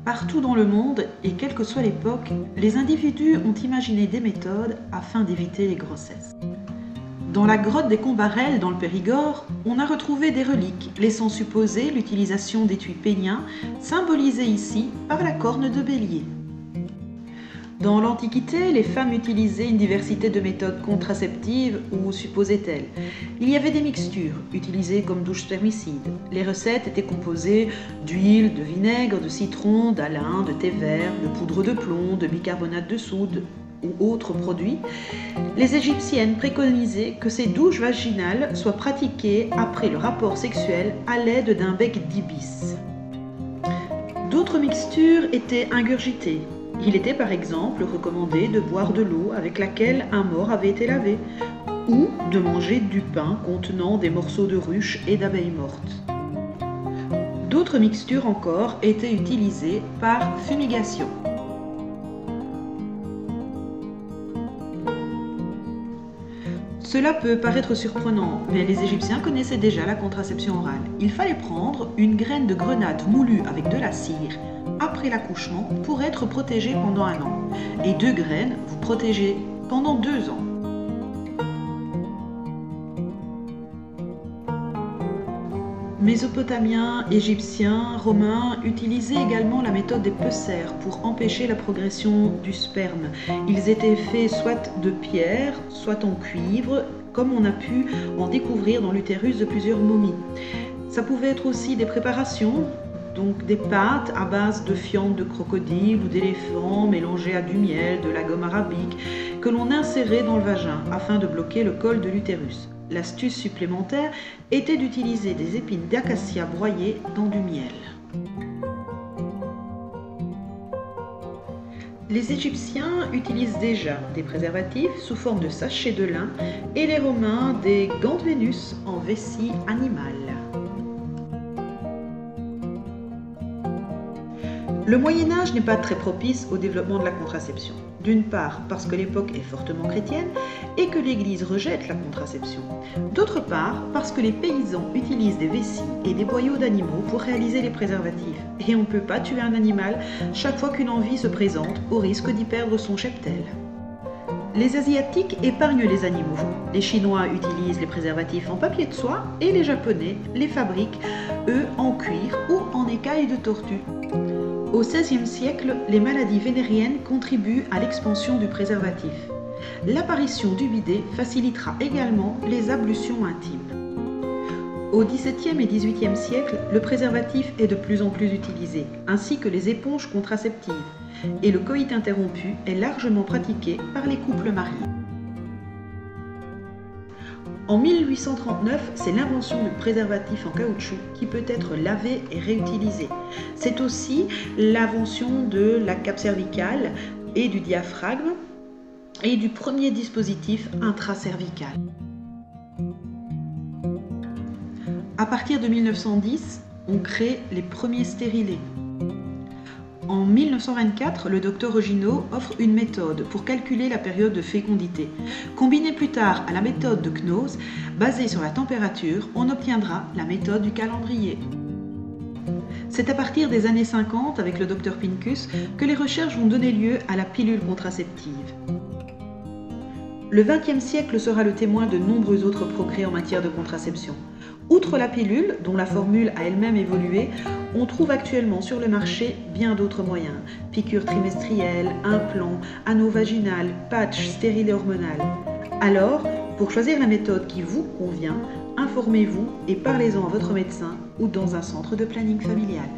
Partout dans le monde, et quelle que soit l'époque, les individus ont imaginé des méthodes afin d'éviter les grossesses. Dans la grotte des Combarelles, dans le Périgord, on a retrouvé des reliques laissant supposer l'utilisation d'étuis péniens, symbolisés ici par la corne de bélier. Dans l'Antiquité, les femmes utilisaient une diversité de méthodes contraceptives, ou supposaient-elles. Il y avait des mixtures, utilisées comme douche spermicide. Les recettes étaient composées d'huile, de vinaigre, de citron, d'alun, de thé vert, de poudre de plomb, de bicarbonate de soude ou autres produits. Les Égyptiennes préconisaient que ces douches vaginales soient pratiquées après le rapport sexuel à l'aide d'un bec d'ibis. D'autres mixtures étaient ingurgitées. Il était par exemple recommandé de boire de l'eau avec laquelle un mort avait été lavé, ou de manger du pain contenant des morceaux de ruche et d'abeilles mortes. D'autres mixtures encore étaient utilisées par fumigation. Cela peut paraître surprenant, mais les Égyptiens connaissaient déjà la contraception orale. Il fallait prendre une graine de grenade moulue avec de la cire après l'accouchement pour être protégé pendant 1 an. Et 2 graines vous protégez pendant 2 ans. Mésopotamiens, Égyptiens, Romains utilisaient également la méthode des peucères pour empêcher la progression du sperme. Ils étaient faits soit de pierre, soit en cuivre, comme on a pu en découvrir dans l'utérus de plusieurs momies. Ça pouvait être aussi des préparations, donc des pâtes à base de fientes de crocodile ou d'éléphant mélangées à du miel, de la gomme arabique, que l'on insérait dans le vagin afin de bloquer le col de l'utérus. L'astuce supplémentaire était d'utiliser des épines d'acacia broyées dans du miel. Les Égyptiens utilisent déjà des préservatifs sous forme de sachets de lin et les Romains des gants de Vénus en vessie animale. Le Moyen-Âge n'est pas très propice au développement de la contraception. D'une part parce que l'époque est fortement chrétienne et que l'Église rejette la contraception. D'autre part parce que les paysans utilisent des vessies et des boyaux d'animaux pour réaliser les préservatifs. Et on ne peut pas tuer un animal chaque fois qu'une envie se présente au risque d'y perdre son cheptel. Les Asiatiques épargnent les animaux. Les Chinois utilisent les préservatifs en papier de soie et les Japonais les fabriquent, eux, en cuir ou en écailles de tortue. Au XVIe siècle, les maladies vénériennes contribuent à l'expansion du préservatif. L'apparition du bidet facilitera également les ablutions intimes. Au XVIIe et XVIIIe siècle, le préservatif est de plus en plus utilisé, ainsi que les éponges contraceptives, et le coït interrompu est largement pratiqué par les couples mariés. En 1839, c'est l'invention du préservatif en caoutchouc qui peut être lavé et réutilisé. C'est aussi l'invention de la cape cervicale et du diaphragme et du premier dispositif intracervical. À partir de 1910, on crée les premiers stérilés. En 1924, le docteur Reginault offre une méthode pour calculer la période de fécondité. Combinée plus tard à la méthode de Knose, basée sur la température, on obtiendra la méthode du calendrier. C'est à partir des années 50, avec le docteur Pincus, que les recherches vont donner lieu à la pilule contraceptive. Le XXe siècle sera le témoin de nombreux autres progrès en matière de contraception. Outre la pilule, dont la formule a elle-même évolué, on trouve actuellement sur le marché bien d'autres moyens. Piqûres trimestrielles, implants, anneaux vaginal, patch, stérile et hormonal. Alors, pour choisir la méthode qui vous convient, informez-vous et parlez-en à votre médecin ou dans un centre de planning familial.